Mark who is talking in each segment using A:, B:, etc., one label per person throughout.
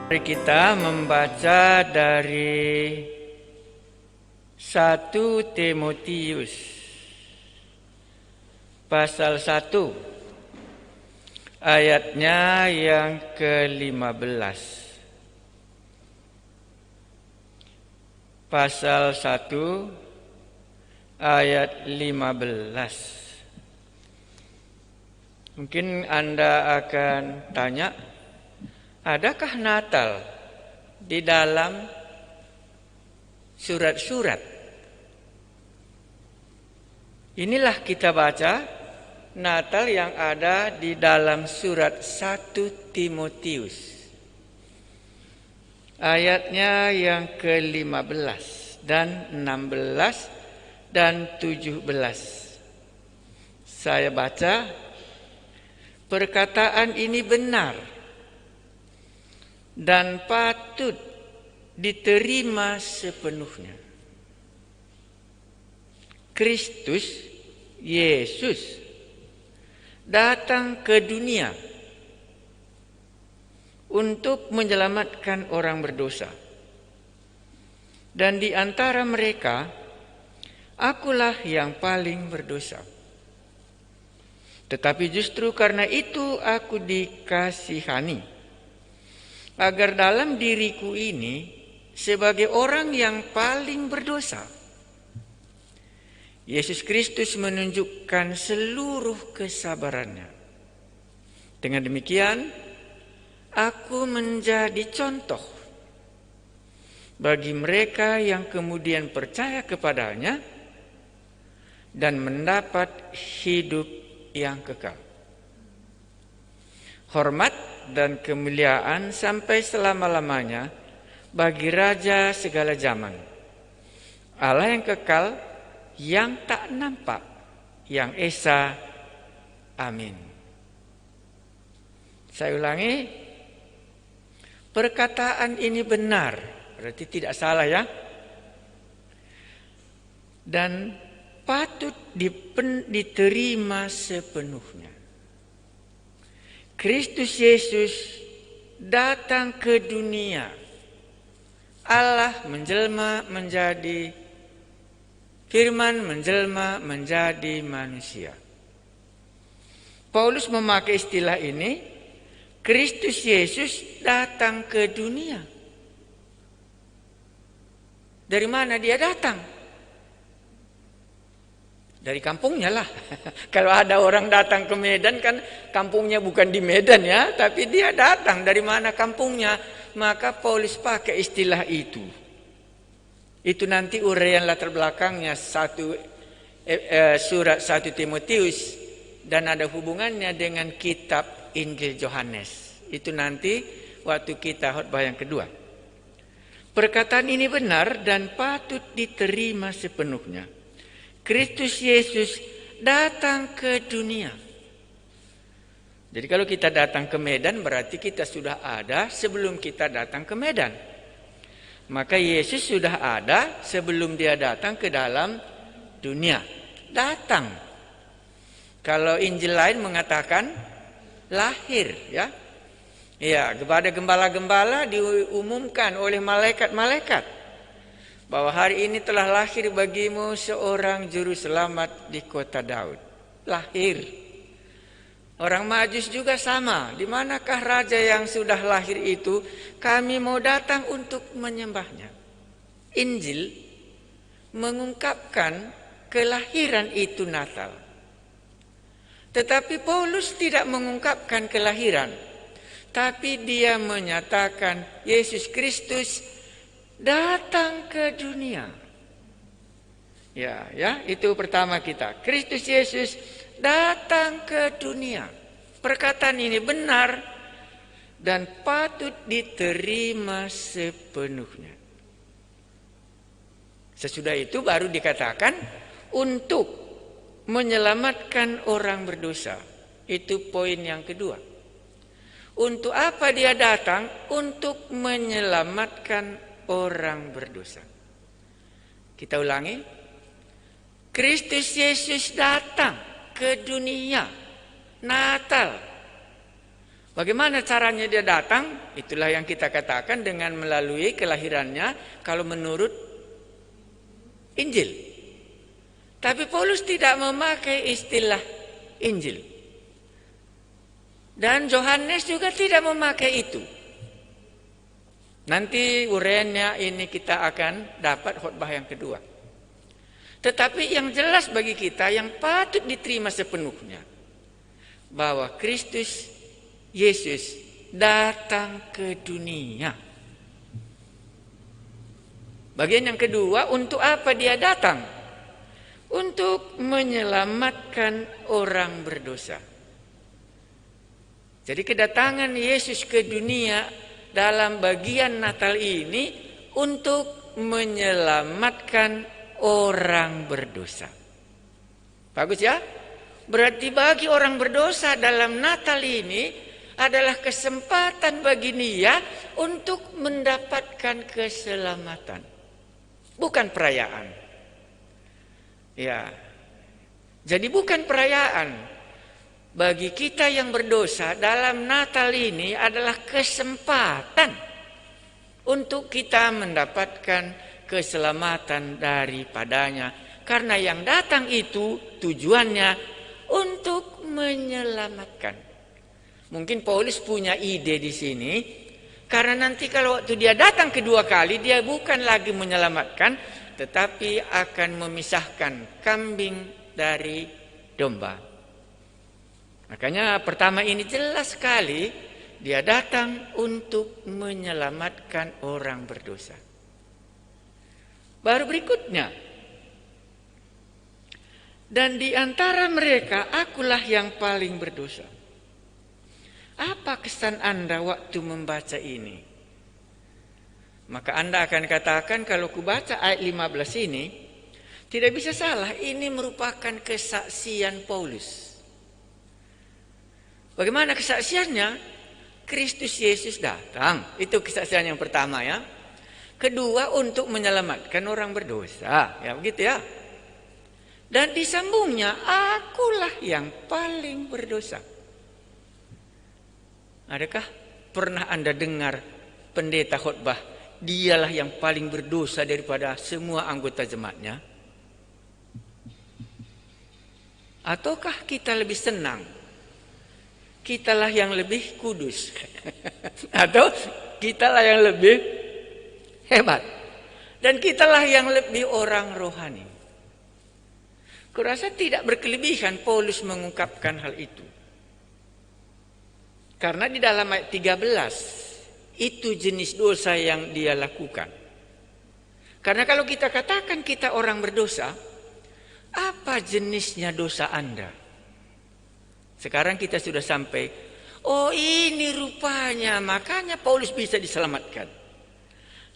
A: Mari kita membaca dari 1 Timotius pasal 1 ayatnya yang ke-15. Pasal 1 ayat 15. Mungkin Anda akan tanya, adakah Natal di dalam surat-surat? Inilah kita baca Natal yang ada di dalam surat 1 Timotius. Ayatnya yang ke-15 dan 16 dan 17. Saya baca, perkataan ini benar dan patut diterima sepenuhnya. Kristus Yesus datang ke dunia untuk menyelamatkan orang berdosa. Dan di antara mereka, akulah yang paling berdosa. Tetapi justru karena itu aku dikasihani, agar dalam diriku ini sebagai orang yang paling berdosa, Yesus Kristus menunjukkan seluruh kesabarannya. Dengan demikian, aku menjadi contoh bagi mereka yang kemudian percaya kepadanya dan mendapat hidup yang kekal. Hormat dan kemuliaan sampai selama-lamanya bagi Raja segala zaman, Allah yang kekal, yang tak nampak, yang esa. Amin. Saya ulangi, perkataan ini benar, berarti tidak salah ya, dan patut diterima sepenuhnya. Kristus Yesus datang ke dunia. Allah menjelma menjadi firman, menjelma menjadi manusia. Paulus memakai istilah ini, Kristus Yesus datang ke dunia. Dari mana dia datang? Dari kampungnya lah. Kalau ada orang datang ke Medan kan kampungnya bukan di Medan ya, tapi dia datang dari mana kampungnya. Maka Paulus pakai istilah itu. Itu nanti uraian latar belakangnya surat 1 Timotius dan ada hubungannya dengan kitab Injil Yohanes. Itu nanti waktu kita khotbah yang kedua. Perkataan ini benar dan patut diterima sepenuhnya. Kristus Yesus datang ke dunia. Jadi kalau kita datang ke Medan berarti kita sudah ada sebelum kita datang ke Medan. Maka Yesus sudah ada sebelum dia datang ke dalam dunia. Datang. Kalau Injil lain mengatakan lahir ya. Ya, kepada gembala-gembala diumumkan oleh malaikat-malaikat bahwa hari ini telah lahir bagimu seorang juru selamat di kota Daud. Lahir. Orang Majus juga sama. Di manakah raja yang sudah lahir itu? Kami mau datang untuk menyembahnya. Injil mengungkapkan kelahiran itu Natal. Tetapi Paulus tidak mengungkapkan kelahiran, tapi dia menyatakan Yesus Kristus datang ke dunia. Ya, itu pertama kita. Kristus Yesus datang ke dunia. Perkataan ini benar dan patut diterima sepenuhnya. Sesudah itu baru dikatakan untuk menyelamatkan orang berdosa. Itu poin yang kedua. Untuk apa dia datang? Untuk menyelamatkan orang berdosa. Kita ulangi. Kristus Yesus datang ke dunia. Natal. Bagaimana caranya dia datang? Itulah yang kita katakan dengan melalui kelahirannya kalau menurut Injil. Tapi Paulus tidak memakai istilah Injil. Dan Yohanes juga tidak memakai itu. Nanti uraiannya ini kita akan dapat khotbah yang kedua. Tetapi yang jelas bagi kita yang patut diterima sepenuhnya, bahwa Kristus Yesus datang ke dunia. Bagian yang kedua, untuk apa dia datang? Untuk menyelamatkan orang berdosa. Jadi kedatangan Yesus ke dunia dalam bagian Natal ini untuk menyelamatkan orang berdosa. Bagus ya? Berarti bagi orang berdosa dalam Natal ini adalah kesempatan bagi dia untuk mendapatkan keselamatan. Bukan perayaan. Ya. Jadi bukan perayaan. Bagi kita yang berdosa dalam Natal ini adalah kesempatan untuk kita mendapatkan keselamatan daripadanya. Karena yang datang itu tujuannya untuk menyelamatkan. Mungkin Paulus punya ide di sini, karena nanti kalau waktu dia datang kedua kali, dia bukan lagi menyelamatkan, tetapi akan memisahkan kambing dari domba. Makanya pertama ini jelas sekali, dia datang untuk menyelamatkan orang berdosa. Baru berikutnya, dan di antara mereka akulah yang paling berdosa. Apa kesan Anda waktu membaca ini? Maka Anda akan katakan kalau kubaca ayat 15 ini, tidak bisa salah, ini merupakan kesaksian Paulus. Bagaimana kesaksiannya? Kristus Yesus datang. Itu kesaksian yang pertama ya. Kedua, untuk menyelamatkan orang berdosa. Ya begitu ya. Dan disambungnya, akulah yang paling berdosa. Adakah pernah Anda dengar pendeta khotbah, dialah yang paling berdosa daripada semua anggota jemaatnya? Ataukah kita lebih senang, kitalah yang lebih kudus? Atau kitalah yang lebih hebat? Dan kitalah yang lebih orang rohani? Kurasa tidak berkelebihan Paulus mengungkapkan hal itu. Karena di dalam ayat 13 itu jenis dosa yang dia lakukan. Karena kalau kita katakan kita orang berdosa, apa jenisnya dosa Anda? Sekarang kita sudah sampai, oh ini rupanya, makanya Paulus bisa diselamatkan.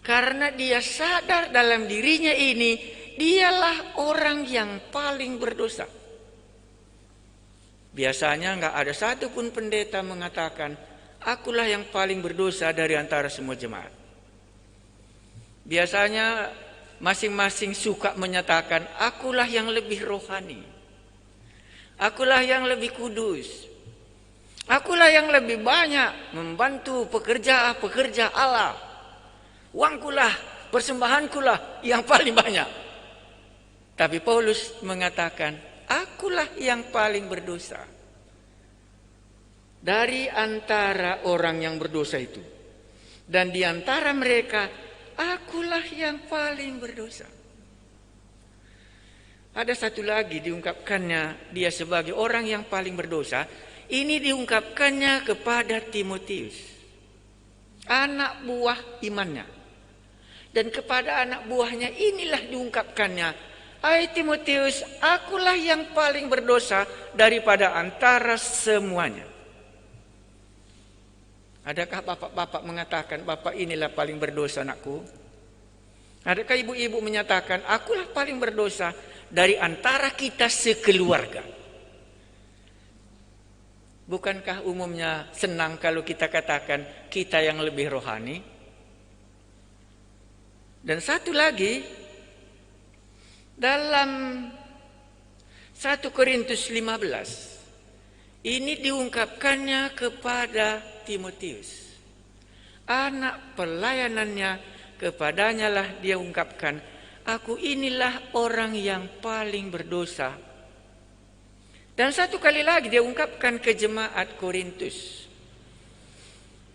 A: Karena dia sadar dalam dirinya ini, dialah orang yang paling berdosa. Biasanya enggak ada satupun pendeta mengatakan, akulah yang paling berdosa dari antara semua jemaat. Biasanya masing-masing suka menyatakan, akulah yang lebih rohani. Akulah yang lebih kudus. Akulah yang lebih banyak membantu pekerja-pekerja Allah. Uangkulah, persembahankulah yang paling banyak. Tapi Paulus mengatakan, akulah yang paling berdosa dari antara orang yang berdosa itu. Dan di antara mereka, akulah yang paling berdosa. Ada satu lagi diungkapkannya, dia sebagai orang yang paling berdosa. Ini diungkapkannya kepada Timotius, anak buah imannya. Dan kepada anak buahnya inilah diungkapkannya, hai Timotius, akulah yang paling berdosa daripada antara semuanya. Adakah bapak-bapak mengatakan, bapak inilah paling berdosa anakku? Adakah ibu-ibu menyatakan, akulah paling berdosa dari antara kita sekeluarga? Bukankah umumnya senang kalau kita katakan kita yang lebih rohani? Dan satu lagi, dalam 1 Korintus 15 ini diungkapkannya kepada Timotius. Anak pelayanannya, kepadanya lah dia ungkapkan, aku inilah orang yang paling berdosa. Dan satu kali lagi dia ungkapkan ke jemaat Korintus.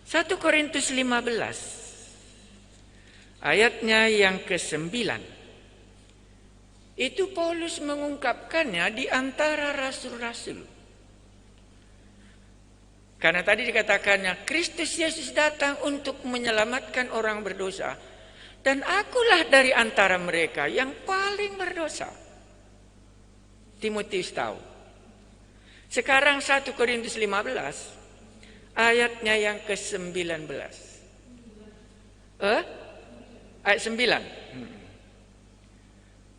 A: 1 Korintus 15 ayatnya yang ke-9. Itu Paulus mengungkapkannya di antara rasul-rasul. Karena tadi dikatakannya Kristus Yesus datang untuk menyelamatkan orang berdosa. Dan akulah dari antara mereka yang paling berdosa. Timotius tahu. Sekarang 1 Korintus 15 ayatnya yang ke-19. Ayat 9.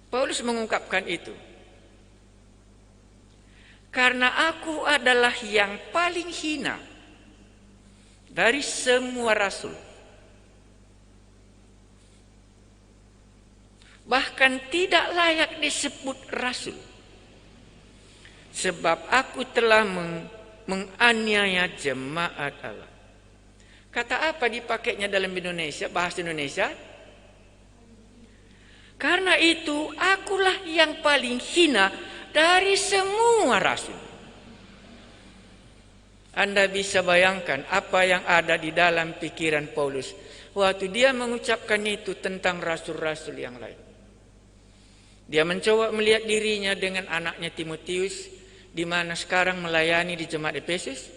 A: Paulus mengungkapkan itu. Karena aku adalah yang paling hina dari semua rasul. Bahkan tidak layak disebut rasul. Sebab aku telah menganiaya jemaat Allah. Kata apa dipakainya dalam Indonesia, bahasa Indonesia? Karena itu akulah yang paling hina dari semua rasul. Anda bisa bayangkan apa yang ada di dalam pikiran Paulus waktu dia mengucapkan itu tentang rasul-rasul yang lain. Dia mencoba melihat dirinya dengan anaknya Timotius, di mana sekarang melayani di jemaat Efesus.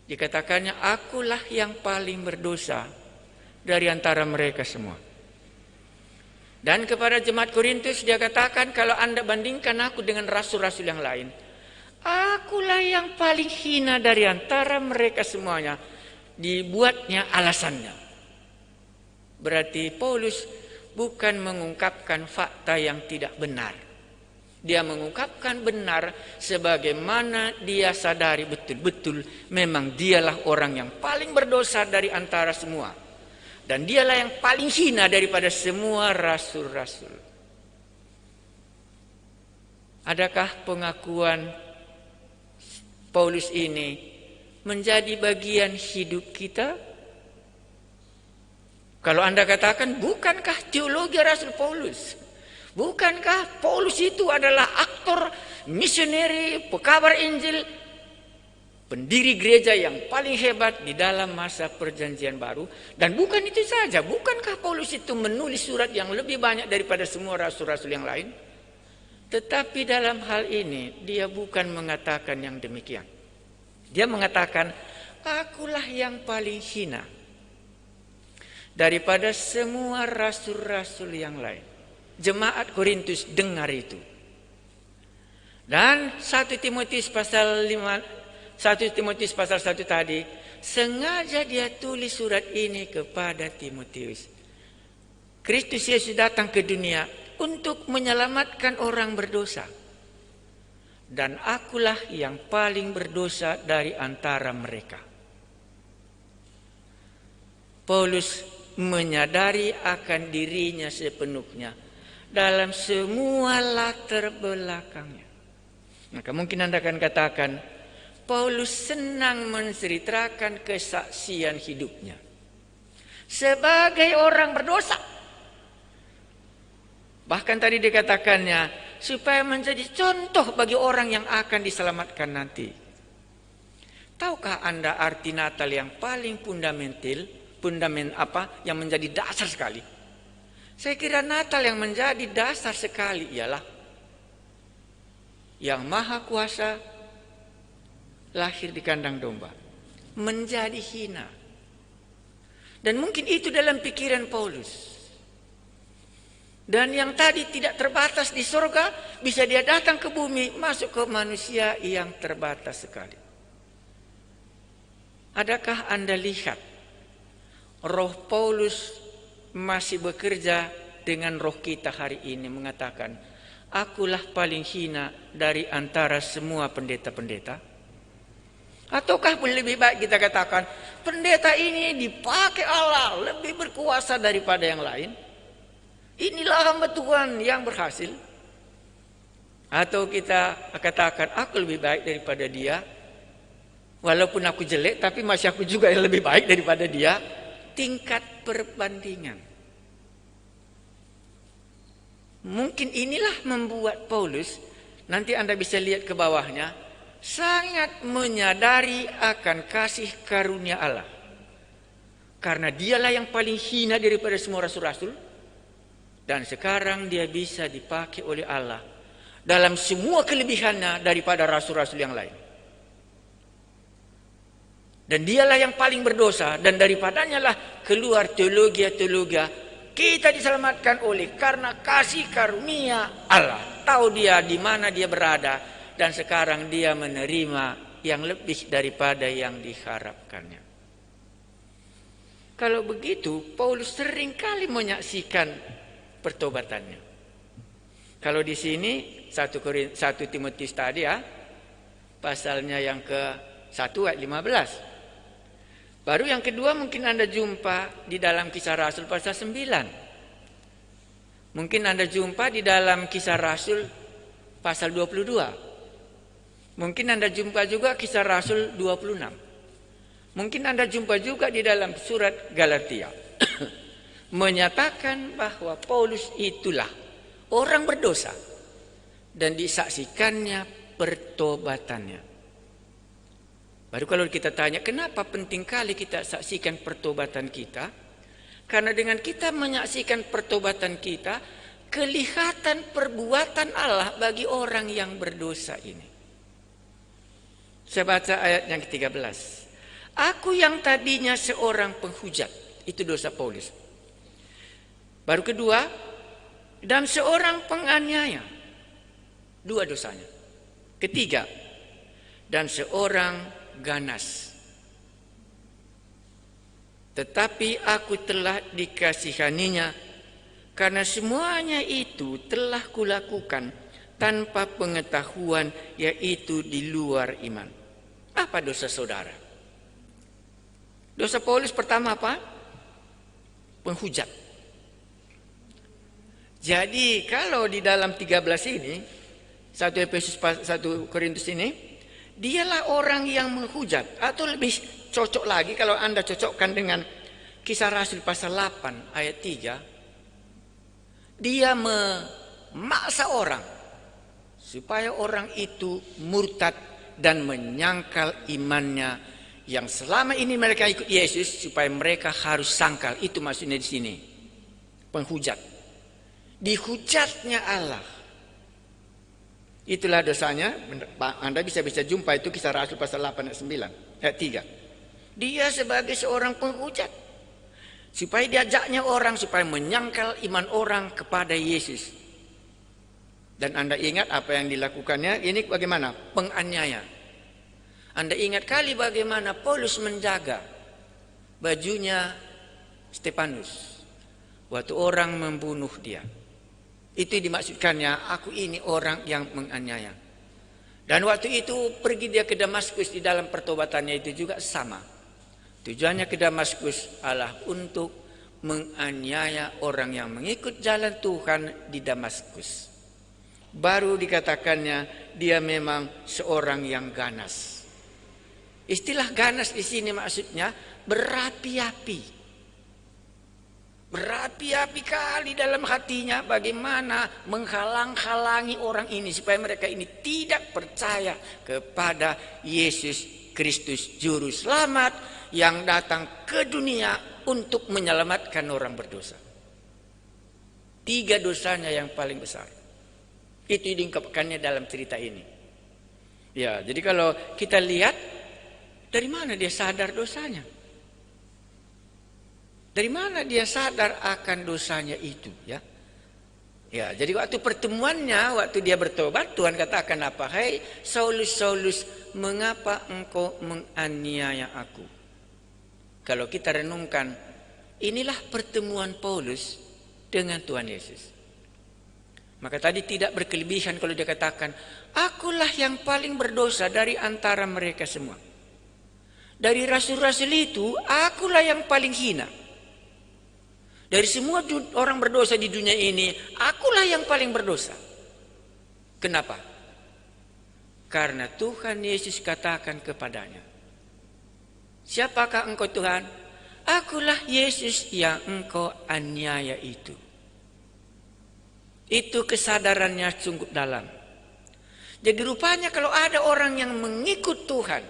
A: Dikatakannya, akulah yang paling berdosa dari antara mereka semua. Dan kepada jemaat Korintus dia katakan, kalau Anda bandingkan aku dengan rasul-rasul yang lain, akulah yang paling hina dari antara mereka semuanya. Dibuatnya alasannya. Berarti Paulus bukan mengungkapkan fakta yang tidak benar. Dia mengungkapkan benar sebagaimana dia sadari betul-betul memang dialah orang yang paling berdosa dari antara semua. Dan dialah yang paling hina daripada semua rasul-rasul. Adakah pengakuan Paulus ini menjadi bagian hidup kita? Kalau Anda katakan, bukankah teologi Rasul Paulus? Bukankah Paulus itu adalah aktor, misioneri, pekabar Injil, pendiri gereja yang paling hebat di dalam masa perjanjian baru? Dan bukan itu saja, bukankah Paulus itu menulis surat yang lebih banyak daripada semua rasul-rasul yang lain? Tetapi dalam hal ini dia bukan mengatakan yang demikian. Dia mengatakan, akulah yang paling hina daripada semua rasul-rasul yang lain. Jemaat Korintus dengar itu. Dan 1 Timotius pasal 1 tadi, sengaja dia tulis surat ini kepada Timotius. Kristus Yesus datang ke dunia untuk menyelamatkan orang berdosa. Dan akulah yang paling berdosa dari antara mereka. Paulus menyadari akan dirinya sepenuhnya dalam semua latar belakangnya. Maka mungkin Anda akan katakan, Paulus senang menceritakan kesaksian hidupnya sebagai orang berdosa. Bahkan tadi dikatakannya, supaya menjadi contoh bagi orang yang akan diselamatkan nanti. Tahukah Anda arti Natal yang paling fundament apa yang menjadi dasar sekali? Saya kira Natal yang menjadi dasar sekali ialah Yang Maha Kuasa lahir di kandang domba, menjadi hina. Dan mungkin itu dalam pikiran Paulus. Dan yang tadi tidak terbatas di surga, bisa dia datang ke bumi, masuk ke manusia yang terbatas sekali. Adakah Anda lihat roh Paulus masih bekerja dengan roh kita hari ini, mengatakan, akulah paling hina dari antara semua pendeta-pendeta? Ataukah lebih baik kita katakan, pendeta ini dipakai Allah lebih berkuasa daripada yang lain? Inilah hamba Tuhan yang berhasil. Atau kita katakan, aku lebih baik daripada dia? Walaupun aku jelek, tapi masih aku juga yang lebih baik daripada dia. Tingkat perbandingan. Mungkin inilah membuat Paulus, nanti Anda bisa lihat ke bawahnya, sangat menyadari akan kasih karunia Allah. Karena dialah yang paling hina daripada semua rasul-rasul. Dan sekarang dia bisa dipakai oleh Allah dalam semua kelebihannya daripada rasul-rasul yang lain. Dan dialah yang paling berdosa, dan daripadanya lah keluar teologi-teologi. Kita diselamatkan oleh karena kasih karunia Allah. Tahu dia di mana dia berada, dan sekarang dia menerima yang lebih daripada yang diharapkannya. Kalau begitu, Paulus seringkali menyaksikan pertobatannya. Kalau di sini 1 Timotius tadi ya, pasalnya yang ke-1 ayat 15. Baru yang kedua mungkin Anda jumpa di dalam Kisah Rasul pasal 9. Mungkin Anda jumpa di dalam Kisah Rasul pasal 22. Mungkin Anda jumpa juga Kisah Rasul 26. Mungkin Anda jumpa juga di dalam surat Galatia. Menyatakan bahwa Paulus itulah orang berdosa dan disaksikannya pertobatannya. Baru kalau kita tanya, kenapa penting kali kita saksikan pertobatan kita? Karena dengan kita menyaksikan pertobatan kita, kelihatan perbuatan Allah bagi orang yang berdosa ini. Saya baca ayat yang ke-13. Aku yang tadinya seorang penghujat, itu dosa Paulus. Baru kedua, dan seorang penganiaya, dua dosanya. Ketiga, dan seorang ganas. Tetapi aku telah dikasihaninya, karena semuanya itu telah kulakukan tanpa pengetahuan, yaitu di luar iman. Apa dosa saudara? Dosa Paulus pertama apa? Penghujat. Jadi kalau di dalam 13 ini, 1 Korintus ini, dialah orang yang menghujat. Atau lebih cocok lagi kalau Anda cocokkan dengan Kisah Rasul pasal 8 ayat 3. Dia memaksa orang supaya orang itu murtad dan menyangkal imannya yang selama ini mereka ikut Yesus, supaya mereka harus sangkal. Itu maksudnya di sini. Penghujat. Dihujatnya Allah. Itulah dosanya. Anda bisa jumpa itu Kisah Rasul pasal 8 ayat 9 ayat 3. Dia sebagai seorang penghujat, supaya diajaknya orang supaya menyangkal iman orang kepada Yesus. Dan Anda ingat apa yang dilakukannya? Ini bagaimana? Penganiaya. Anda ingat kali bagaimana Paulus menjaga bajunya Stefanus waktu orang membunuh dia. Itu dimaksudkannya, aku ini orang yang menganiaya. Dan waktu itu pergi dia ke Damaskus, di dalam pertobatannya itu juga sama. Tujuannya ke Damaskus adalah untuk menganiaya orang yang mengikut jalan Tuhan di Damaskus. Baru dikatakannya dia memang seorang yang ganas. Istilah ganas di sini maksudnya berapi-api. Berapi-api kali dalam hatinya bagaimana menghalang-halangi orang ini supaya mereka ini tidak percaya kepada Yesus Kristus Juru Selamat yang datang ke dunia untuk menyelamatkan orang berdosa. 3 dosanya yang paling besar. Itu diungkapkannya dalam cerita ini. Ya, jadi kalau kita lihat dari mana dia sadar dosanya? Dari mana dia sadar akan dosanya itu, ya? Ya, jadi waktu pertemuannya, waktu dia bertobat, Tuhan katakan apa? Hai Saulus, Saulus, mengapa engkau menganiaya aku? Kalau kita renungkan, inilah pertemuan Paulus dengan Tuhan Yesus. Maka tadi tidak berkelebihan kalau dia katakan, akulah yang paling berdosa dari antara mereka semua. Dari rasul-rasul itu, akulah yang paling hina. Dari semua orang berdosa di dunia ini, akulah yang paling berdosa. Kenapa? Karena Tuhan Yesus katakan kepadanya, Siapakah engkau Tuhan? Akulah Yesus yang engkau aniaya itu. Itu kesadarannya sungguh dalam. Jadi rupanya kalau ada orang yang mengikut Tuhan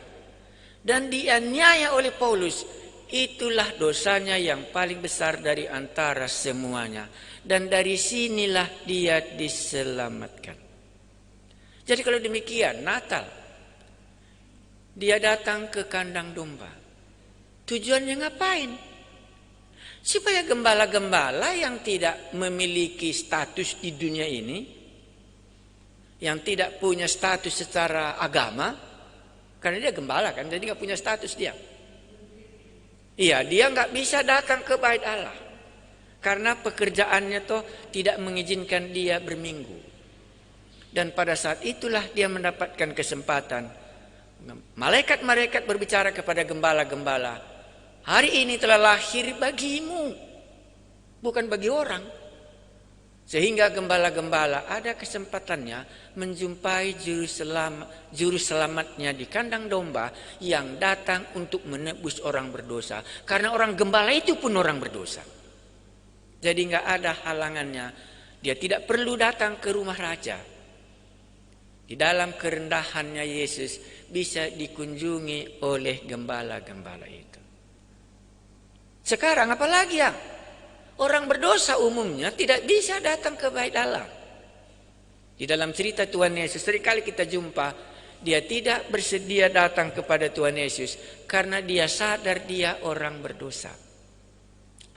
A: dan dianiaya oleh Paulus, itulah dosanya yang paling besar dari antara semuanya. Dan dari sinilah dia diselamatkan. Jadi kalau demikian, Natal, dia datang ke kandang domba. Tujuannya ngapain? Supaya gembala-gembala yang tidak memiliki status di dunia ini, yang tidak punya status secara agama, karena dia gembala kan, jadi nggak punya status dia. Iya, dia nggak bisa datang ke bait Allah, karena pekerjaannya toh tidak mengizinkan dia berminggu. Dan pada saat itulah dia mendapatkan kesempatan. Malaikat-malaikat berbicara kepada gembala-gembala, hari ini telah lahir bagimu, bukan bagi orang. Sehingga gembala-gembala ada kesempatannya menjumpai juru selamatnya di kandang domba yang datang untuk menebus orang berdosa. Karena orang gembala itu pun orang berdosa. Jadi nggak ada halangannya. Dia tidak perlu datang ke rumah raja. Di dalam kerendahannya Yesus bisa dikunjungi oleh gembala-gembala itu. Sekarang apalagi ya? Orang berdosa umumnya tidak bisa datang ke bait Allah. Di dalam cerita Tuhan Yesus seringkali kita jumpa dia tidak bersedia datang kepada Tuhan Yesus karena dia sadar dia orang berdosa.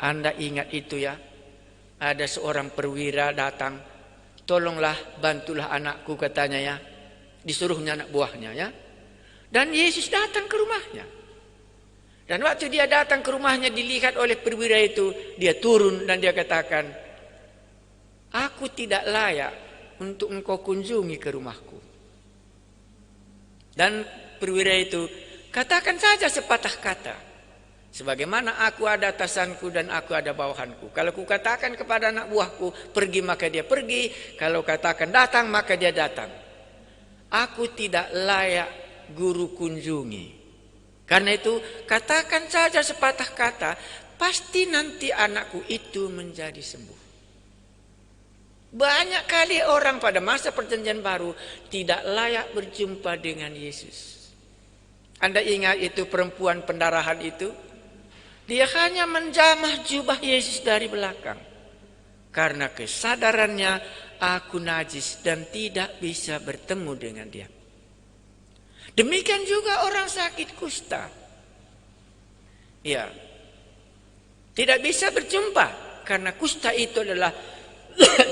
A: Anda ingat itu ya? Ada seorang perwira datang, tolonglah bantulah anakku katanya ya. Disuruhnya anak buahnya ya. Dan Yesus datang ke rumahnya. Dan waktu dia datang ke rumahnya dilihat oleh perwira itu, dia turun dan dia katakan, aku tidak layak untuk engkau kunjungi ke rumahku. Dan perwira itu, katakan saja sepatah kata. Sebagaimana aku ada atasanku dan aku ada bawahanku. Kalau ku katakan kepada anak buahku, pergi maka dia pergi. Kalau katakan datang maka dia datang. Aku tidak layak guru kunjungi. Karena itu katakan saja sepatah kata, pasti nanti anakku itu menjadi sembuh. Banyak kali orang pada masa perjanjian baru tidak layak berjumpa dengan Yesus. Anda ingat itu perempuan pendarahan itu? Dia hanya menjamah jubah Yesus dari belakang. Karena kesadarannya aku najis dan tidak bisa bertemu dengan dia. Demikian juga orang sakit kusta. Ya. Tidak bisa berjumpa karena kusta itu adalah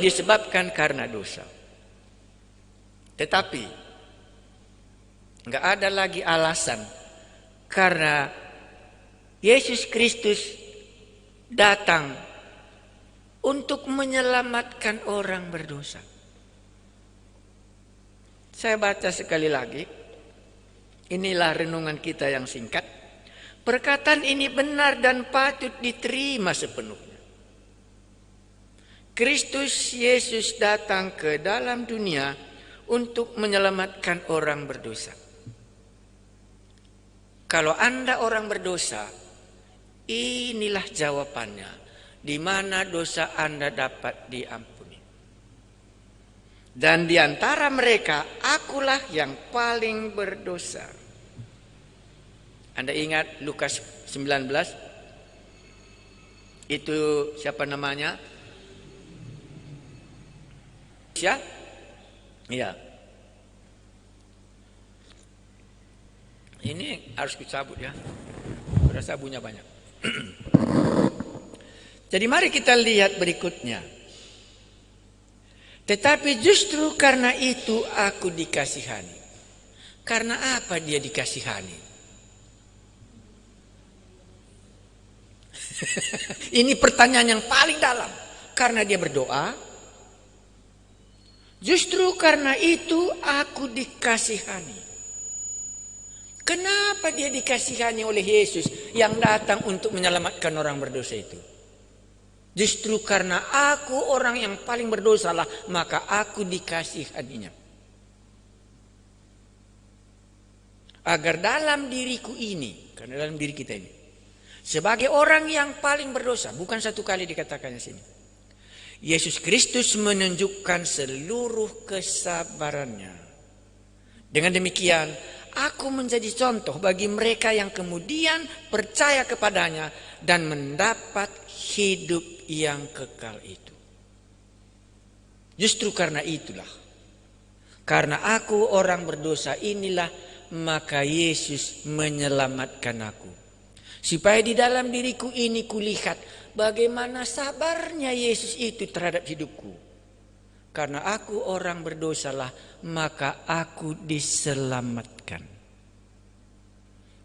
A: disebabkan karena dosa. Tetapi enggak ada lagi alasan karena Yesus Kristus datang untuk menyelamatkan orang berdosa. Saya baca sekali lagi. Inilah renungan kita yang singkat. Perkataan ini benar dan patut diterima sepenuhnya. Kristus Yesus datang ke dalam dunia untuk menyelamatkan orang berdosa. Kalau Anda orang berdosa, inilah jawabannya. Di mana dosa Anda dapat diampuni. Dan di antara mereka, akulah yang paling berdosa. Anda ingat Lukas 19? Itu siapa namanya? Ya? Iya. Ini harus dicabut ya. Berasa sabunnya banyak. Jadi mari kita lihat berikutnya. Tetapi justru karena itu aku dikasihani. Karena apa dia dikasihani? Ini pertanyaan yang paling dalam. Karena dia berdoa. Justru karena itu aku dikasihani. Kenapa dia dikasihani oleh Yesus yang datang untuk menyelamatkan orang berdosa itu? Justru karena aku orang yang paling berdosa lah, maka aku dikasihaninya. Agar dalam diriku ini, karena dalam diri kita ini, sebagai orang yang paling berdosa, bukan satu kali dikatakannya sini, Yesus Kristus menunjukkan seluruh kesabarannya. Dengan demikian, aku menjadi contoh bagi mereka yang kemudian percaya kepadanya dan mendapat hidup yang kekal itu. Justru karena itulah, karena aku orang berdosa inilah, maka Yesus menyelamatkan aku. Supaya di dalam diriku ini kulihat bagaimana sabarnya Yesus itu terhadap hidupku. Karena aku orang berdosalah, maka aku diselamatkan.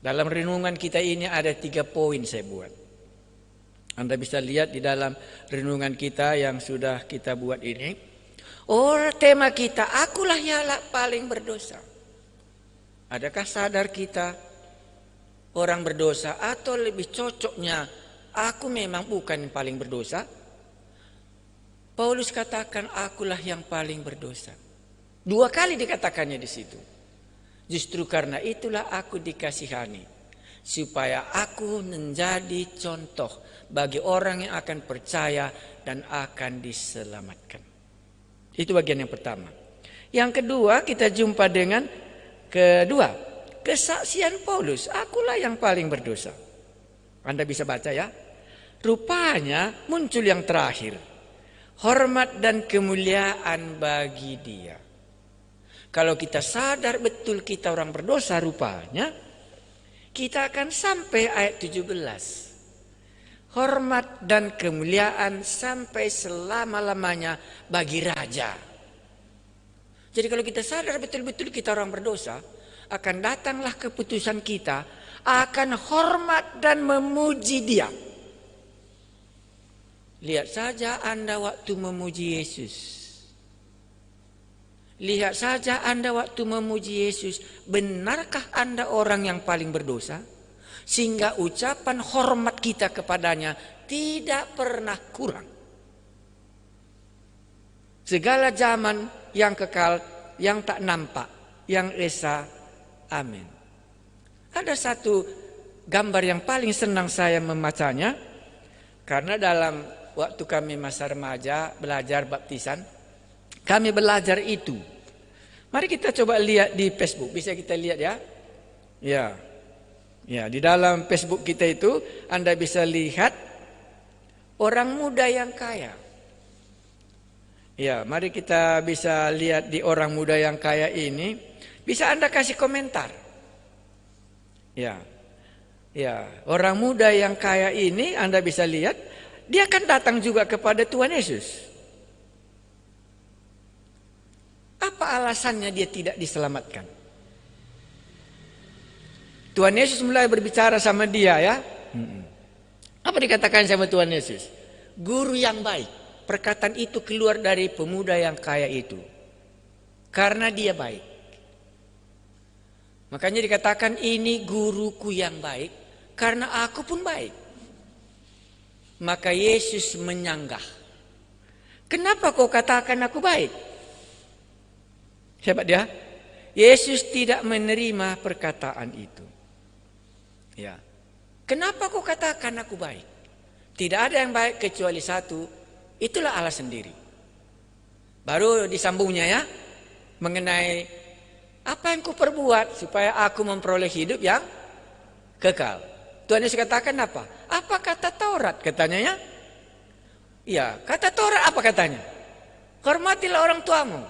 A: Dalam renungan kita ini ada 3 poin saya buat. Anda bisa lihat di dalam renungan kita yang sudah kita buat ini. Tema kita, akulah yang paling berdosa. Adakah sadar kita orang berdosa, atau lebih cocoknya aku memang bukan yang paling berdosa? Paulus katakan akulah yang paling berdosa. 2 kali dikatakannya di situ. Justru karena itulah aku dikasihani, supaya aku menjadi contoh bagi orang yang akan percaya dan akan diselamatkan. Itu bagian yang pertama. Yang kedua, kita jumpa dengan kesaksian Paulus, akulah yang paling berdosa. Anda bisa baca ya. Rupanya muncul yang terakhir, hormat dan kemuliaan bagi Dia. Kalau kita sadar betul kita orang berdosa, rupanya kita akan sampai ayat 17. Hormat dan kemuliaan sampai selama-lamanya bagi Raja. Jadi kalau kita sadar betul-betul kita orang berdosa, akan datanglah keputusan kita akan hormat dan memuji Dia. Lihat saja Anda waktu memuji Yesus. Lihat saja Anda waktu memuji Yesus. Benarkah Anda orang yang paling berdosa? Sehingga ucapan hormat kita kepadanya tidak pernah kurang. Segala zaman yang kekal, yang tak nampak, yang esa. Amin. Ada satu gambar yang paling senang saya membacanya. Karena dalam waktu kami masa remaja belajar baptisan, kami belajar itu. Mari kita coba lihat di Facebook. Bisa kita lihat ya? Ya, di dalam Facebook kita itu Anda bisa lihat orang muda yang kaya. Ya, mari kita bisa lihat di orang muda yang kaya ini. Bisa Anda kasih komentar. Ya, orang muda yang kaya ini Anda bisa lihat, dia akan datang juga kepada Tuhan Yesus. Apa alasannya dia tidak diselamatkan? Tuhan Yesus mulai berbicara sama dia ya. Apa dikatakan sama Tuhan Yesus? Guru yang baik. Perkataan itu keluar dari pemuda yang kaya itu. Karena dia baik. Makanya dikatakan ini guruku yang baik. Karena aku pun baik. Maka Yesus menyanggah. Kenapa kau katakan aku baik? Siapa dia? Yesus tidak menerima perkataan itu. Ya. Kenapa kau katakan aku baik? Tidak ada yang baik kecuali satu. Itulah Allah sendiri. Baru disambungnya ya. Mengenai apa yang ku perbuat supaya aku memperoleh hidup yang kekal. Tuhan Yesus katakan apa? Apa kata Taurat katanya ya? Iya, kata Taurat apa katanya? Hormatilah orang tuamu.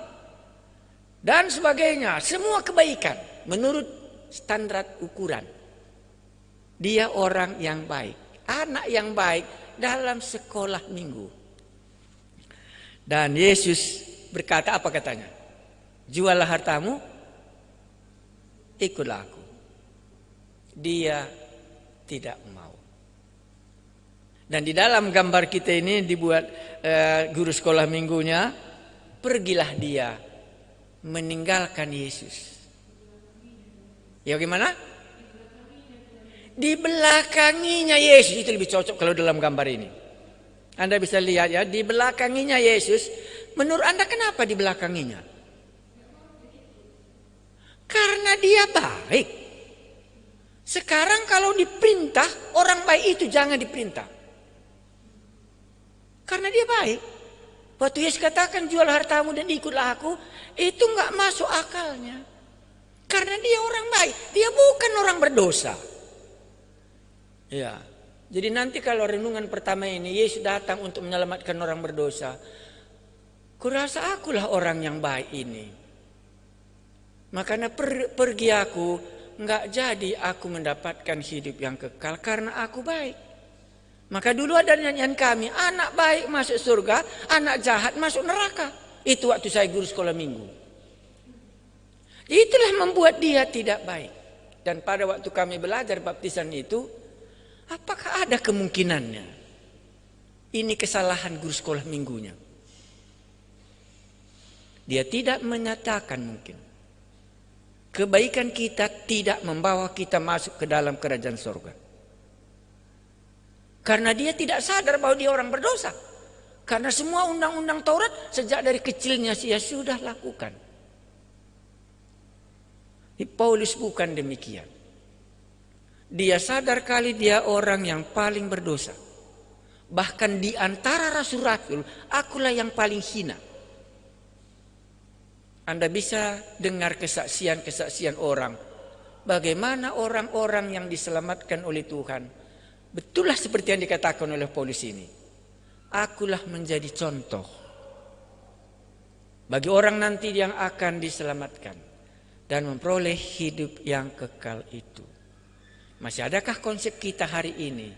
A: Dan sebagainya. Semua kebaikan menurut standar ukuran. Dia orang yang baik. Anak yang baik dalam sekolah minggu. Dan Yesus berkata apa katanya? Jualah hartamu, ikutlah aku. Dia tidak mau. Dan di dalam gambar kita ini dibuat guru sekolah minggunya, pergilah dia meninggalkan Yesus. Ya gimana? Dibelakanginya Yesus. Itu lebih cocok kalau dalam gambar ini. Anda bisa lihat ya, dibelakanginya Yesus. Menurut Anda kenapa dibelakanginya? Karena dia baik. Sekarang kalau diperintah, orang baik itu jangan diperintah. Karena dia baik. Waktu Yesus katakan jual hartamu dan ikutlah aku, itu nggak masuk akalnya. Karena dia orang baik, dia bukan orang berdosa. Ya, jadi nanti kalau renungan pertama ini Yesus datang untuk menyelamatkan orang berdosa, kurasa akulah orang yang baik ini. Makanya pergi aku, nggak jadi aku mendapatkan hidup yang kekal karena aku baik. Maka dulu ada nyanyian kami, anak baik masuk surga, anak jahat masuk neraka. Itu waktu saya guru sekolah minggu. Itulah membuat dia tidak baik. Dan pada waktu kami belajar baptisan itu, apakah ada kemungkinannya ini kesalahan guru sekolah minggunya? Dia tidak menyatakan mungkin. Kebaikan kita tidak membawa kita masuk ke dalam kerajaan surga. Karena dia tidak sadar bahwa dia orang berdosa. Karena semua undang-undang Taurat sejak dari kecilnya dia sudah lakukan. Paulus bukan demikian. Dia sadar kali dia orang yang paling berdosa. Bahkan di antara rasul-rasul, akulah yang paling hina. Anda bisa dengar kesaksian-kesaksian orang. Bagaimana orang-orang yang diselamatkan oleh Tuhan. Betullah seperti yang dikatakan oleh Paulus ini. Akulah menjadi contoh bagi orang nanti yang akan diselamatkan dan memperoleh hidup yang kekal itu. Masih adakah konsep kita hari ini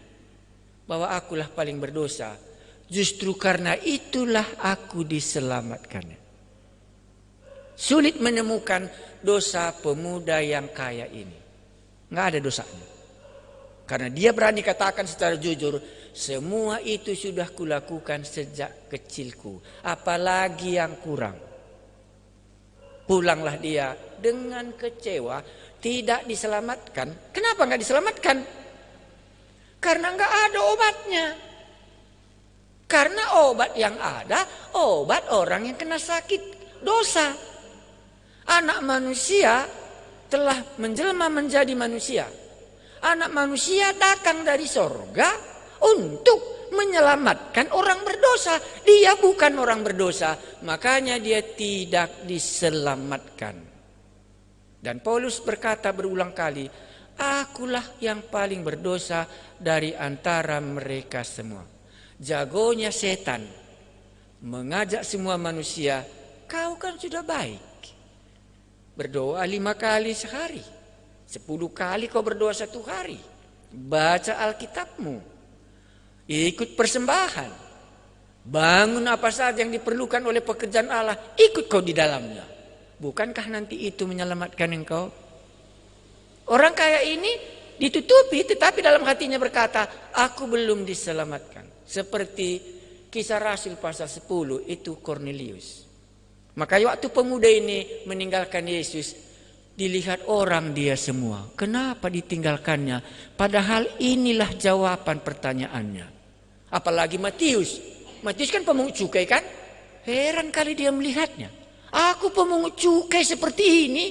A: bahwa akulah paling berdosa, justru karena itulah aku diselamatkan? Sulit menemukan dosa pemuda yang kaya ini. Nggak ada dosanya. Karena dia berani katakan secara jujur, semua itu sudah kulakukan sejak kecilku. Apalagi yang kurang. Pulanglah dia dengan kecewa, tidak diselamatkan. Kenapa nggak diselamatkan? Karena nggak ada obatnya. Karena obat yang ada, obat orang yang kena sakit dosa. Anak manusia telah menjelma menjadi manusia. Anak manusia datang dari sorga untuk menyelamatkan orang berdosa. Dia bukan orang berdosa, makanya dia tidak diselamatkan. Dan Paulus berkata berulang kali, akulah yang paling berdosa dari antara mereka semua. Jagonya setan mengajak semua manusia, kau kan sudah baik. Berdoa 5 kali sehari. 10 kali kau berdoa 1 hari. Baca Alkitabmu. Ikut persembahan. Bangun apa saja yang diperlukan oleh pekerjaan Allah. Ikut kau di dalamnya. Bukankah nanti itu menyelamatkan engkau? Orang kaya ini ditutupi tetapi dalam hatinya berkata, aku belum diselamatkan. Seperti Kisah Rasul pasal 10 itu Cornelius. Maka waktu pemuda ini meninggalkan Yesus, dilihat orang dia semua. Kenapa ditinggalkannya? Padahal inilah jawaban pertanyaannya. Apalagi Matius. Matius kan pemungut cukai kan? Heran kali dia melihatnya. Aku pemungut cukai seperti ini.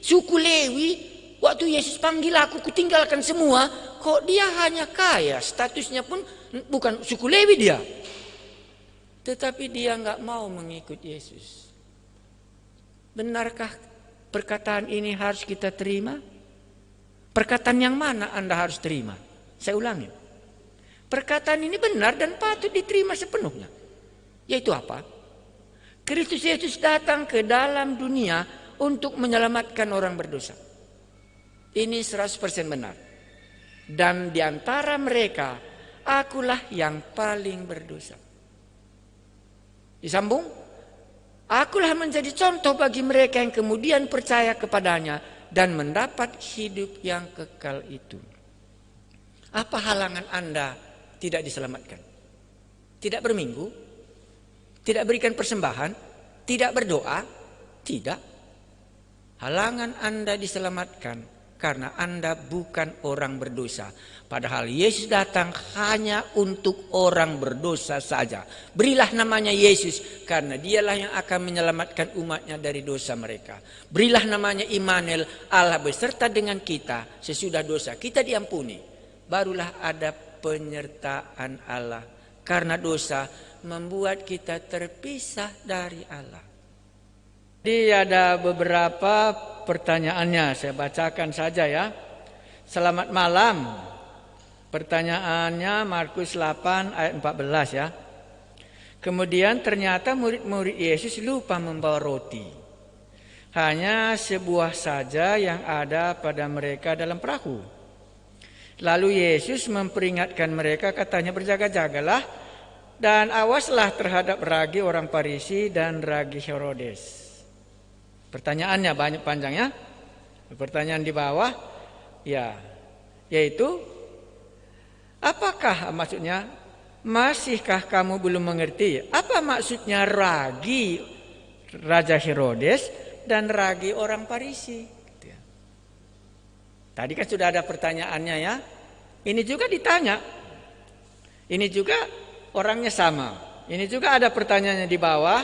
A: Suku Lewi. Waktu Yesus panggil aku, kutinggalkan semua. Kok dia hanya kaya? Statusnya pun bukan suku Lewi dia. Tetapi dia nggak mau mengikut Yesus. Benarkah perkataan ini harus kita terima? Perkataan yang mana Anda harus terima? Saya ulangi. Perkataan ini benar dan patut diterima sepenuhnya. Yaitu apa? Kristus Yesus datang ke dalam dunia untuk menyelamatkan orang berdosa. Ini 100% benar. Dan di antara mereka, akulah yang paling berdosa. Disambung. Akulah menjadi contoh bagi mereka yang kemudian percaya kepadanya dan mendapat hidup yang kekal itu. Apa halangan Anda tidak diselamatkan? Tidak berminggu? Tidak berikan persembahan? Tidak berdoa? Tidak. Halangan Anda diselamatkan karena Anda bukan orang berdosa. Padahal Yesus datang hanya untuk orang berdosa saja. Berilah namanya Yesus karena dialah yang akan menyelamatkan umatnya dari dosa mereka. Berilah namanya Immanuel, Allah beserta dengan kita sesudah dosa kita diampuni. Barulah ada penyertaan Allah. Karena dosa membuat kita terpisah dari Allah. Jadi ada beberapa pertanyaannya, saya bacakan saja ya. Selamat malam. Pertanyaannya Markus 8 ayat 14 ya. Kemudian ternyata murid-murid Yesus lupa membawa roti. Hanya sebuah saja yang ada pada mereka dalam perahu. Lalu Yesus memperingatkan mereka, katanya berjaga-jagalah dan awaslah terhadap ragi orang Farisi dan ragi Herodes. Pertanyaannya banyak panjangnya. Pertanyaan di bawah ya, yaitu apakah maksudnya, masihkah kamu belum mengerti apa maksudnya ragi Raja Herodes dan ragi orang Farisi? Tadi kan sudah ada pertanyaannya ya. Ini juga ditanya. Ini juga orangnya sama. Ini juga ada pertanyaannya di bawah.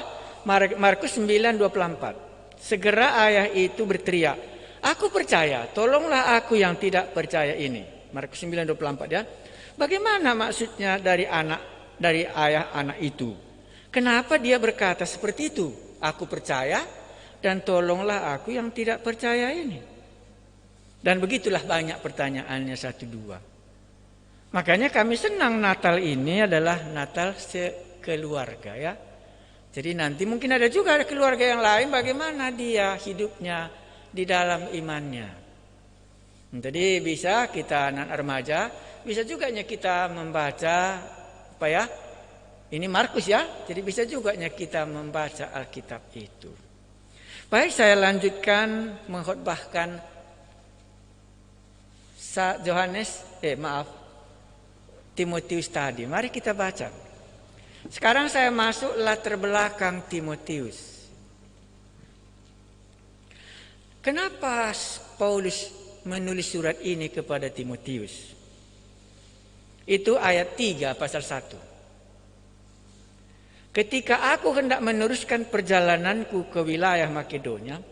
A: Markus 9:24. Segera ayah itu berteriak, aku percaya, tolonglah aku yang tidak percaya ini. Markus 9:24 ya. Bagaimana maksudnya dari ayah anak itu? Kenapa dia berkata seperti itu? Aku percaya dan tolonglah aku yang tidak percaya ini. Dan begitulah banyak pertanyaannya satu dua. Makanya kami senang Natal ini adalah Natal sekeluarga ya. Jadi nanti mungkin ada juga keluarga yang lain bagaimana dia hidupnya di dalam imannya. Jadi bisa kita anak remaja, bisa juga kita membaca apa ya? Ini Markus ya. Jadi bisa juga kita membaca Alkitab itu. Baik, saya lanjutkan mengkhotbahkan Timotius tadi. Mari kita baca. Sekarang saya masuk latar belakang Timotius. Kenapa Paulus menulis surat ini kepada Timotius? Itu ayat 3 pasal 1. Ketika aku hendak meneruskan perjalananku ke wilayah Makedonia,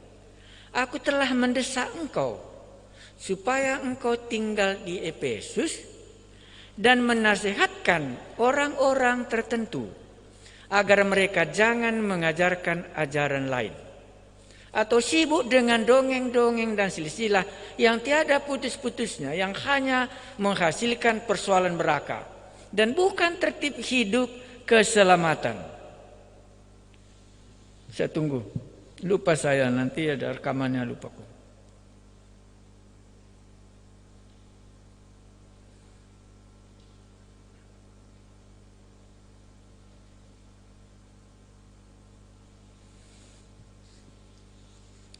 A: aku telah mendesak engkau supaya engkau tinggal di Efesus dan menasihatkan orang-orang tertentu agar mereka jangan mengajarkan ajaran lain atau sibuk dengan dongeng-dongeng dan silsilah yang tiada putus-putusnya, yang hanya menghasilkan persoalan belaka dan bukan tertib hidup keselamatan. Saya tunggu, lupa saya, nanti ada rekamannya, lupaku.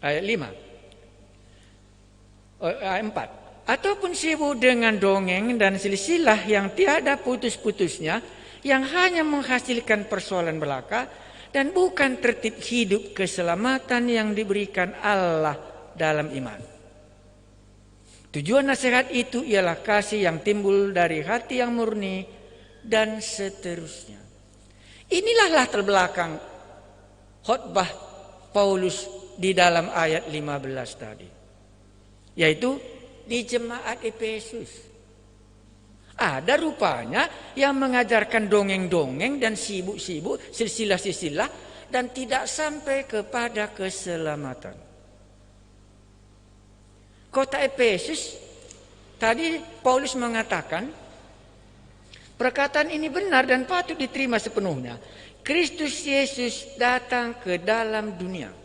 A: Ayat 5. Ayat 4. Ataupun sibuk dengan dongeng dan silsilah yang tiada putus-putusnya, yang hanya menghasilkan persoalan belaka dan bukan tertib hidup keselamatan yang diberikan Allah dalam iman. Tujuan nasihat itu ialah kasih yang timbul dari hati yang murni dan seterusnya. Inilah latar belakang khotbah Paulus di dalam ayat 15 tadi, yaitu di jemaat Efesus. Ada rupanya yang mengajarkan dongeng-dongeng dan sibuk-sibuk silsilah-silsilah dan tidak sampai kepada keselamatan. Kota Efesus tadi Paulus mengatakan perkataan ini benar dan patut diterima sepenuhnya. Kristus Yesus datang ke dalam dunia.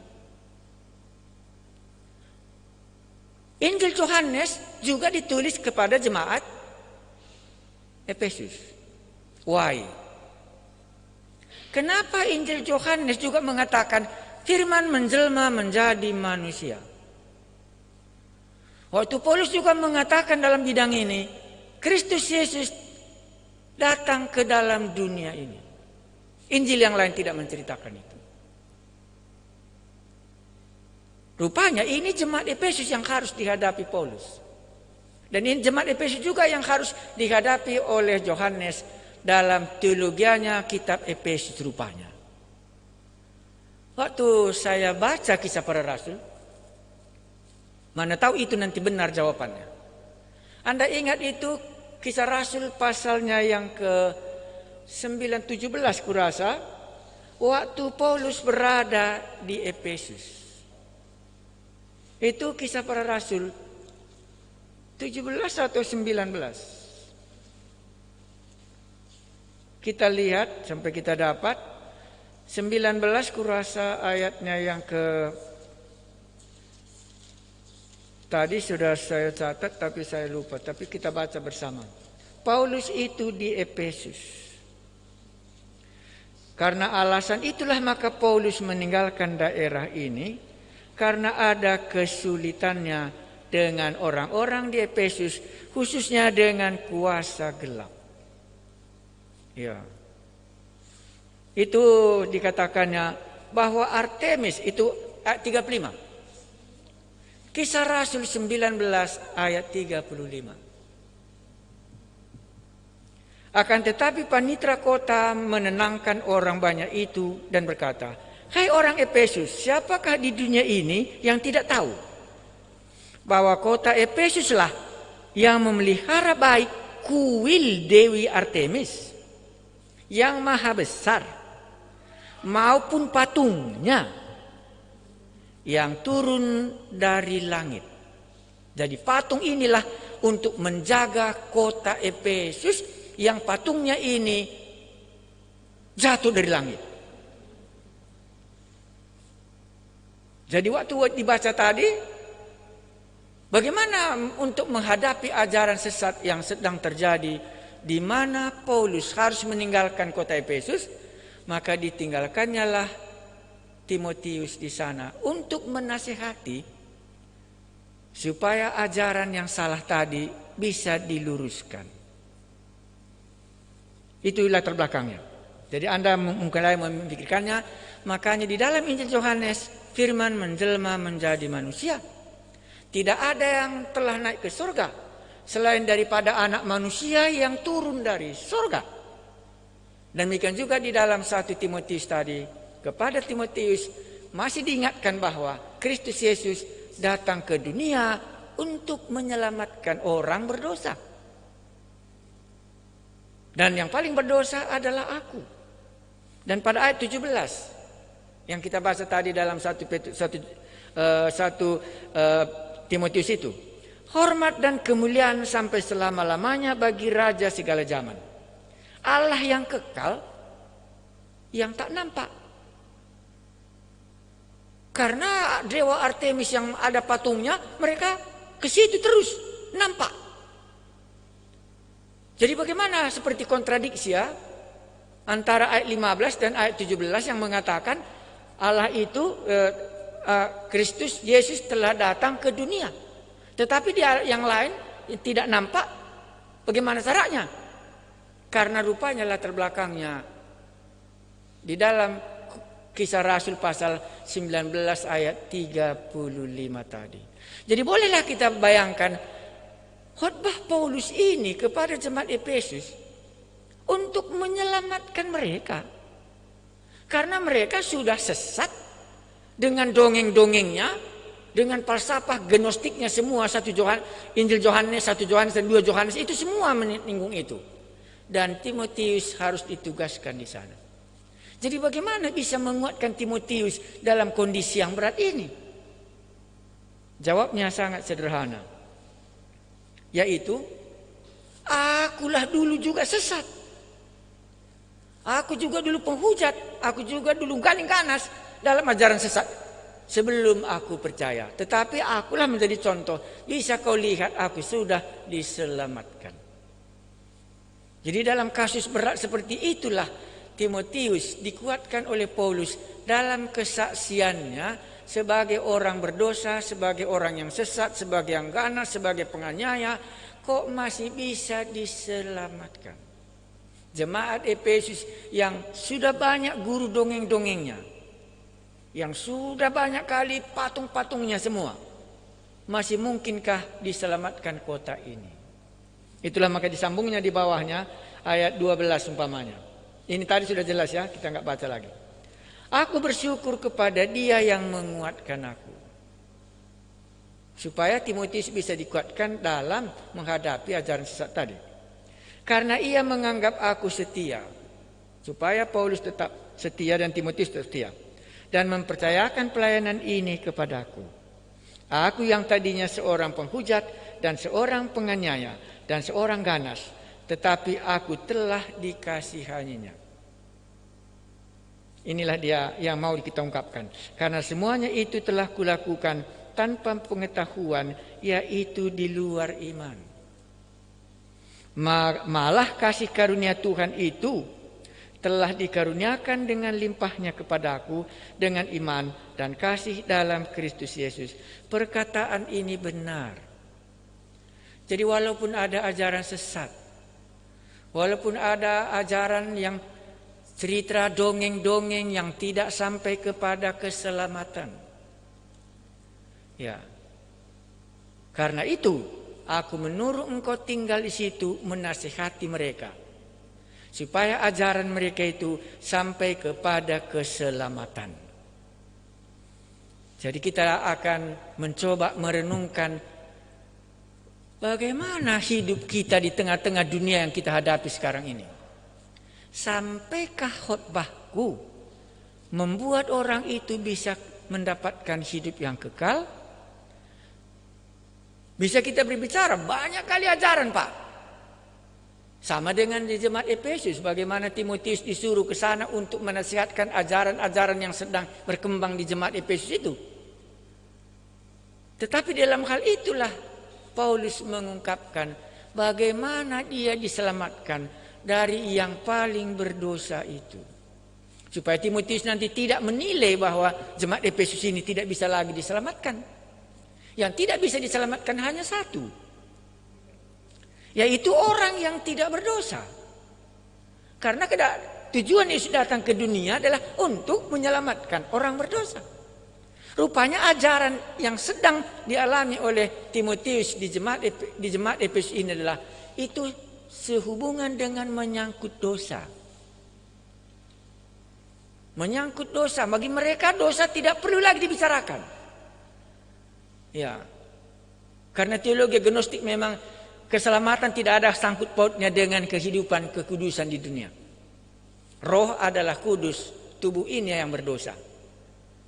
A: Injil Yohanes juga ditulis kepada jemaat Efesus. Why? Kenapa Injil Yohanes juga mengatakan firman menjelma menjadi manusia? Waktu Paulus juga mengatakan dalam bidang ini, Kristus Yesus datang ke dalam dunia ini. Injil yang lain tidak menceritakan itu. Rupanya ini jemaat Efesus yang harus dihadapi Paulus. Dan ini jemaat Efesus juga yang harus dihadapi oleh Yohanes dalam teologianya kitab Efesus rupanya. Waktu saya baca Kisah Para Rasul, mana tahu itu nanti benar jawabannya. Anda ingat itu Kisah Rasul pasalnya yang ke 9-17 kurasa, waktu Paulus berada di Efesus. Itu Kisah Para Rasul 17 atau 19. Kita lihat sampai kita dapat 19 kurasa ayatnya yang ke, tadi sudah saya catat tapi saya lupa, tapi kita baca bersama. Paulus itu di Efesus. Karena alasan itulah maka Paulus meninggalkan daerah ini, karena ada kesulitannya dengan orang-orang di Efesus, khususnya dengan kuasa gelap. Ya. Itu dikatakannya bahwa Artemis itu ayat 35. Kisah Rasul 19 ayat 35. Akan tetapi panitra kota menenangkan orang banyak itu dan berkata, "Hai orang Efesus, siapakah di dunia ini yang tidak tahu bahwa kota Efesuslah yang memelihara baik kuil Dewi Artemis yang maha besar maupun patungnya yang turun dari langit." Jadi patung inilah untuk menjaga kota Efesus yang patungnya ini jatuh dari langit. Jadi waktu dibaca tadi, bagaimana untuk menghadapi ajaran sesat yang sedang terjadi, di mana Paulus harus meninggalkan kota Efesus, maka ditinggalkannya lah Timotius di sana untuk menasihati supaya ajaran yang salah tadi bisa diluruskan. Itulah latar belakangnya. Jadi Anda mulai memikirkannya, makanya di dalam Injil Yohanes firman menjelma menjadi manusia. Tidak ada yang telah naik ke surga selain daripada anak manusia yang turun dari surga. Demikian juga di dalam 1 Timotius tadi, kepada Timotius masih diingatkan bahwa Kristus Yesus datang ke dunia untuk menyelamatkan orang berdosa. Dan yang paling berdosa adalah aku. Dan pada ayat 17 yang kita baca tadi dalam 1 Timotius itu, hormat dan kemuliaan sampai selama-lamanya bagi Raja segala zaman, Allah yang kekal, yang tak nampak. Karena dewa Artemis yang ada patungnya, mereka ke situ terus nampak. Jadi bagaimana seperti kontradiksi ya antara ayat 15 dan ayat 17 yang mengatakan Allah itu Kristus Yesus telah datang ke dunia. Tetapi di yang lain tidak nampak. Bagaimana caranya? Karena rupanya latar belakangnya di dalam Kisah Rasul pasal 19 ayat 35 tadi. Jadi bolehlah kita bayangkan khotbah Paulus ini kepada jemaat Efesus untuk menyelamatkan mereka. Karena mereka sudah sesat dengan dongeng-dongengnya, dengan falsafah gnostiknya semua, Injil Yohanes, 1 Yohanes dan 2 Yohanes itu semua menyinggung itu. Dan Timotius harus ditugaskan di sana. Jadi bagaimana bisa menguatkan Timotius dalam kondisi yang berat ini? Jawabnya sangat sederhana. Yaitu, akulah dulu juga sesat. Aku juga dulu penghujat. Aku juga dulu galing ganas dalam ajaran sesat. Sebelum aku percaya. Tetapi akulah menjadi contoh. Bisa kau lihat aku sudah diselamatkan. Jadi dalam kasus berat seperti itulah Timotius dikuatkan oleh Paulus dalam kesaksiannya sebagai orang berdosa, sebagai orang yang sesat, sebagai yang ganas, sebagai penganiaya, kok masih bisa diselamatkan. Jemaat Efesus yang sudah banyak guru dongeng-dongengnya, yang sudah banyak kali patung-patungnya semua, masih mungkinkah diselamatkan kota ini? Itulah maka disambungnya di bawahnya ayat 12 umpamanya. Ini tadi sudah jelas ya, kita nggak baca lagi. Aku bersyukur kepada Dia yang menguatkan aku, supaya Timotius bisa dikuatkan dalam menghadapi ajaran sesat tadi. Karena ia menganggap aku setia, supaya Paulus tetap setia dan Timotius tetap setia, dan mempercayakan pelayanan ini kepadaku. Aku yang tadinya seorang penghujat dan seorang penganiaya dan seorang ganas, tetapi aku telah dikasihaninya. Inilah dia yang mau kita ungkapkan. Karena semuanya itu telah kulakukan tanpa pengetahuan, yaitu di luar iman. Malah kasih karunia Tuhan itu telah dikaruniakan dengan limpahnya kepadaku dengan iman dan kasih dalam Kristus Yesus. Perkataan ini benar. Jadi walaupun ada ajaran sesat, walaupun ada ajaran yang cerita dongeng-dongeng yang tidak sampai kepada keselamatan, ya, karena itu aku menyuruh engkau tinggal di situ menasihati mereka, supaya ajaran mereka itu sampai kepada keselamatan. Jadi kita akan mencoba merenungkan bagaimana hidup kita di tengah-tengah dunia yang kita hadapi sekarang ini. Sampaikah khotbahku membuat orang itu bisa mendapatkan hidup yang kekal? Bisa kita berbicara banyak kali ajaran, Pak. Sama dengan di jemaat Efesus, bagaimana Timotius disuruh ke sana untuk menasihatkan ajaran-ajaran yang sedang berkembang di jemaat Efesus itu. Tetapi dalam hal itulah Paulus mengungkapkan bagaimana dia diselamatkan dari yang paling berdosa itu. Supaya Timotius nanti tidak menilai bahwa jemaat Efesus ini tidak bisa lagi diselamatkan. Yang tidak bisa diselamatkan hanya satu, yaitu orang yang tidak berdosa. Karena tujuan Yesus datang ke dunia adalah untuk menyelamatkan orang berdosa. Rupanya ajaran yang sedang dialami oleh Timotius di jemaat Efesus ini adalah itu sehubungan dengan menyangkut dosa. Menyangkut dosa, bagi mereka dosa tidak perlu lagi dibicarakan. Ya, karena teologi gnostik memang keselamatan tidak ada sangkut pautnya dengan kehidupan kekudusan di dunia. Roh adalah kudus, tubuh ini yang berdosa.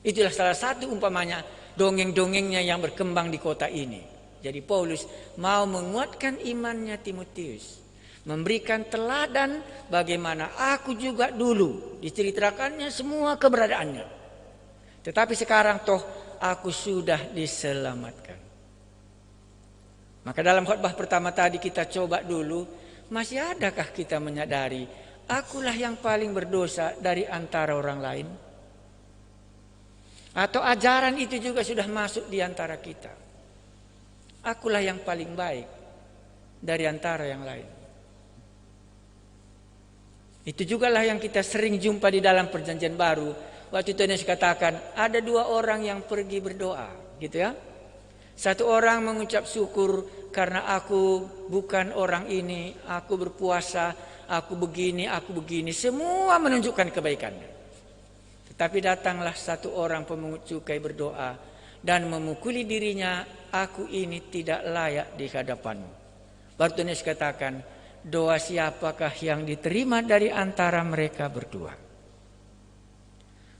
A: Itulah salah satu umpamanya dongeng-dongengnya yang berkembang di kota ini. Jadi Paulus mau menguatkan imannya Timotius, memberikan teladan bagaimana aku juga dulu diceritakannya semua keberadaannya. Tetapi sekarang toh aku sudah diselamatkan. Maka dalam khotbah pertama tadi kita coba dulu, masih adakah kita menyadari akulah yang paling berdosa dari antara orang lain? Atau ajaran itu juga sudah masuk di antara kita? Akulah yang paling baik dari antara yang lain. Itu jugalah yang kita sering jumpa di dalam perjanjian baru. Waktu itu Yesus katakan ada dua orang yang pergi berdoa, gitu ya. Satu orang mengucap syukur karena aku bukan orang ini, aku berpuasa, aku begini, semua menunjukkan kebaikannya. Tetapi datanglah satu orang pemungut cukai berdoa dan memukuli dirinya, aku ini tidak layak di hadapanmu. Baru Yesus katakan, doa siapakah yang diterima dari antara mereka berdua?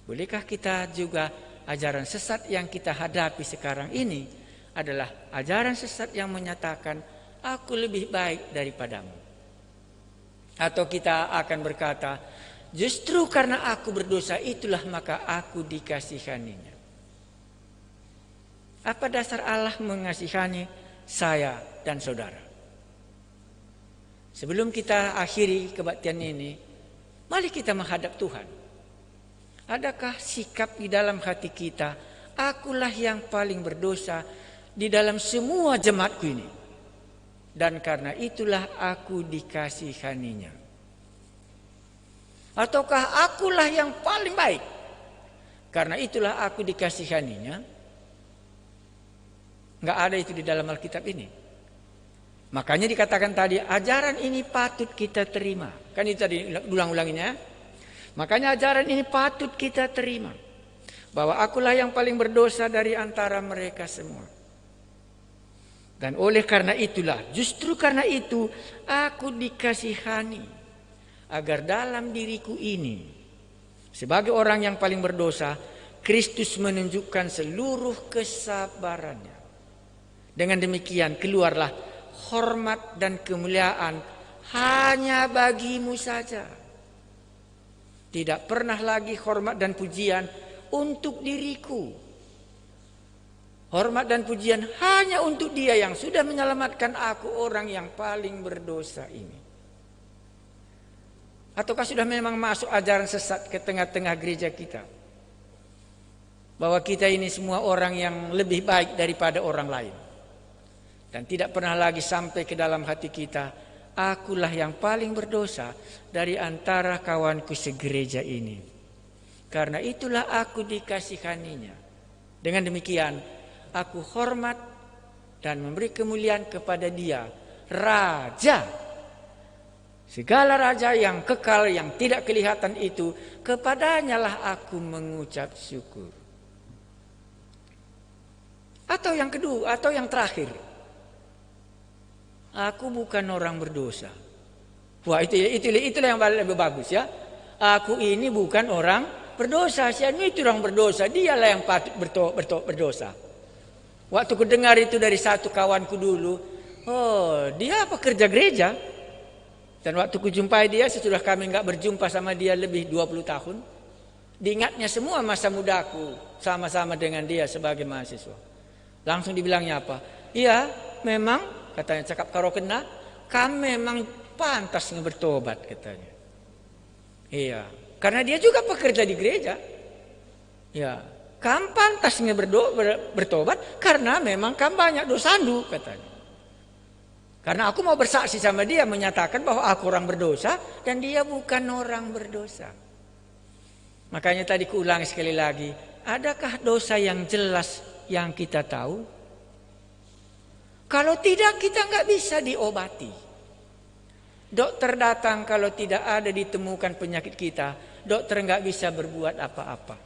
A: Bolehkah kita juga ajaran sesat yang kita hadapi sekarang ini adalah ajaran sesat yang menyatakan aku lebih baik daripadamu? Atau kita akan berkata, justru karena aku berdosa itulah maka aku dikasihaninya. Apa dasar Allah mengasihani saya dan saudara? Sebelum kita akhiri kebaktian ini, mari kita menghadap Tuhan. Adakah sikap di dalam hati kita, akulah yang paling berdosa di dalam semua jemaatku ini, dan karena itulah aku dikasihaninya? Ataukah akulah yang paling baik, Karena itulah aku dikasihaninya. Nggak ada itu di dalam Alkitab ini. Makanya dikatakan tadi, ajaran ini patut kita terima. Kan itu tadi ulang-ulanginya. Makanya ajaran ini patut kita terima. Bahwa akulah yang paling berdosa dari antara mereka semua. Dan oleh karena itulah, justru karena itu, aku dikasihani. Agar dalam diriku ini, sebagai orang yang paling berdosa, Kristus menunjukkan seluruh kesabarannya. Dengan demikian keluarlah hormat dan kemuliaan hanya bagimu saja. Tidak pernah lagi hormat dan pujian untuk diriku. Hormat dan pujian hanya untuk Dia yang sudah menyelamatkan aku, orang yang paling berdosa ini. Ataukah sudah memang masuk ajaran sesat ke tengah-tengah gereja kita? Bahwa kita ini semua orang yang lebih baik daripada orang lain. Dan tidak pernah lagi sampai ke dalam hati kita, akulah yang paling berdosa dari antara kawanku segereja ini. Karena itulah aku dikasihaninya. Dengan demikian, aku hormat dan memberi kemuliaan kepada Dia, Raja. Segala raja yang kekal, yang tidak kelihatan itu, kepadanya lah aku mengucap syukur. Atau yang kedua, atau yang terakhir, aku bukan orang berdosa. Wah, itulah yang lebih bagus ya. Aku ini bukan orang berdosa. Siapa itu orang berdosa? Dialah yang patut berdosa. Waktu ku dengar itu dari satu kawanku dulu, oh dia pekerja gereja. Dan waktu ku jumpai dia, sesudah kami nggak berjumpa sama dia lebih 20 tahun, diingatnya semua masa mudaku sama-sama dengan dia sebagai mahasiswa. Langsung dibilangnya apa? Iya, memang katanya cakap karo kena, kami memang pantas bertobat katanya. Iya, karena dia juga pekerja di gereja. Ya, kamu pantas bertobat karena memang kamu banyak dosandu katanya. Karena aku mau bersaksi sama dia, menyatakan bahwa aku orang berdosa dan dia bukan orang berdosa. Makanya tadi kuulangi sekali lagi, adakah dosa yang jelas yang kita tahu? Kalau tidak, kita nggak bisa diobati. Dokter datang kalau tidak ada ditemukan penyakit kita, dokter nggak bisa berbuat apa-apa.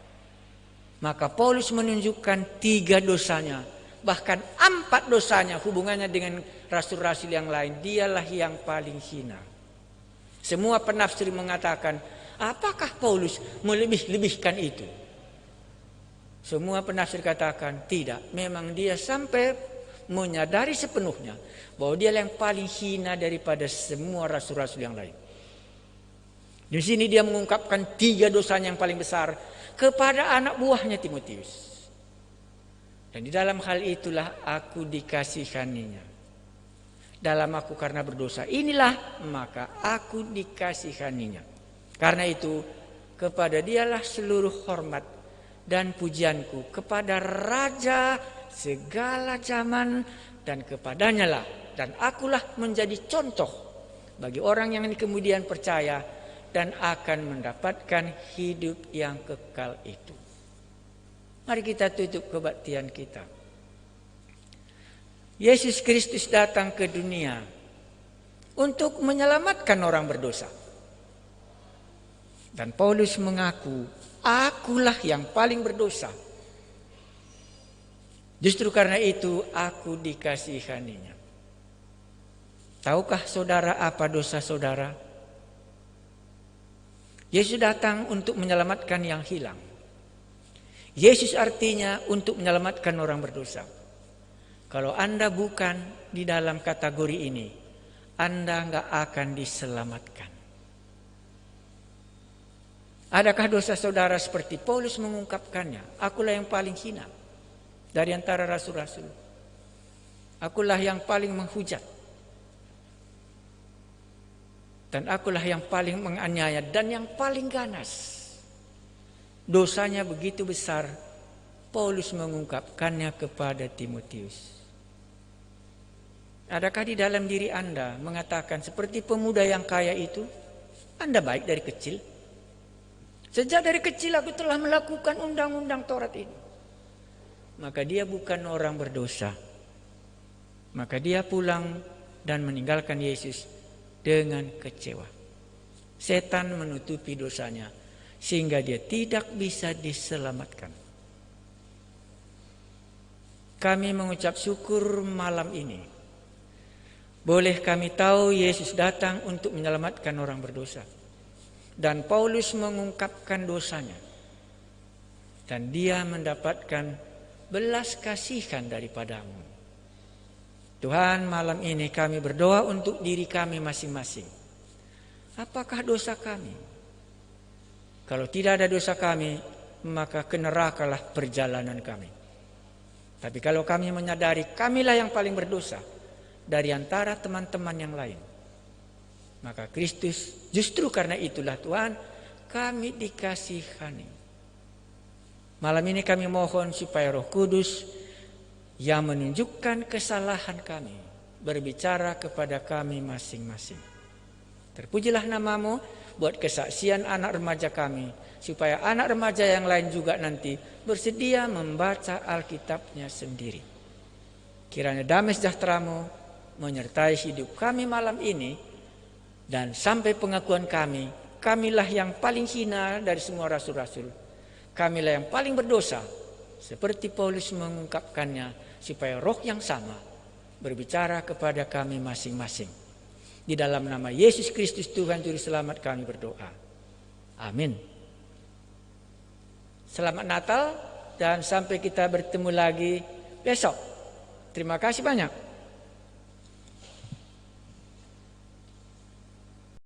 A: Maka Paulus menunjukkan 3 dosanya, bahkan 4 dosanya hubungannya dengan rasul-rasul yang lain. Dialah yang paling hina. Semua penafsir mengatakan, apakah Paulus melebih-lebihkan itu? Semua penafsir katakan tidak. Memang dia sampai menyadari sepenuhnya bahwa dia yang paling hina daripada semua rasul-rasul yang lain. Di sini dia mengungkapkan 3 dosanya yang paling besar kepada anak buahnya Timotius. Dan di dalam hal itulah aku dikasihaninya. Dalam aku karena berdosa inilah maka aku dikasihaninya. Karena itu kepada dialah seluruh hormat dan pujianku, kepada Raja segala zaman, dan kepadanya lah dan akulah menjadi contoh bagi orang yang kemudian percaya dan akan mendapatkan hidup yang kekal itu. Mari kita tutup kebaktian kita. Yesus Kristus datang ke dunia untuk menyelamatkan orang berdosa. Dan Paulus mengaku, akulah yang paling berdosa. Justru karena itu aku dikasihaninya. Tahukah saudara apa dosa saudara? Yesus datang untuk menyelamatkan yang hilang. Yesus artinya untuk menyelamatkan orang berdosa. Kalau Anda bukan di dalam kategori ini, Anda nggak akan diselamatkan. Adakah dosa saudara seperti Paulus mengungkapkannya? Akulah yang paling hina dari antara rasul-rasul. Akulah yang paling menghujat. Dan akulah yang paling menganiaya dan yang paling ganas. Dosanya begitu besar, Paulus mengungkapkannya kepada Timotius. Adakah di dalam diri Anda mengatakan seperti pemuda yang kaya itu, Anda baik dari kecil? Sejak dari kecil aku telah melakukan undang-undang Taurat ini. Maka dia bukan orang berdosa. Maka dia pulang dan meninggalkan Yesus dengan kecewa. Setan menutupi dosanya sehingga dia tidak bisa diselamatkan. Kami mengucap syukur malam ini. Boleh kami tahu Yesus datang untuk menyelamatkan orang berdosa. Dan Paulus mengungkapkan dosanya. Dan dia mendapatkan belas kasihan daripadamu. Tuhan, malam ini kami berdoa untuk diri kami masing-masing. Apakah dosa kami? Kalau tidak ada dosa kami, maka ke nerakalah perjalanan kami. Tapi kalau kami menyadari kamilah yang paling berdosa dari antara teman-teman yang lain, maka Kristus, justru karena itulah Tuhan, kami dikasihani. Malam ini kami mohon supaya Roh Kudus yang menunjukkan kesalahan kami berbicara kepada kami masing-masing. Terpujilah namamu buat kesaksian anak remaja kami, supaya anak remaja yang lain juga nanti bersedia membaca Alkitabnya sendiri. Kiranya damai sejahtera-Mu menyertai hidup kami malam ini, dan sampai pengakuan kami, kamilah yang paling hina dari semua rasul-rasul. Kamilah yang paling berdosa, seperti Paulus mengungkapkannya, supaya roh yang sama berbicara kepada kami masing-masing. Di dalam nama Yesus Kristus Tuhan Juru Selamat kami berdoa. Amin. Selamat Natal dan sampai kita bertemu lagi besok. Terima kasih banyak.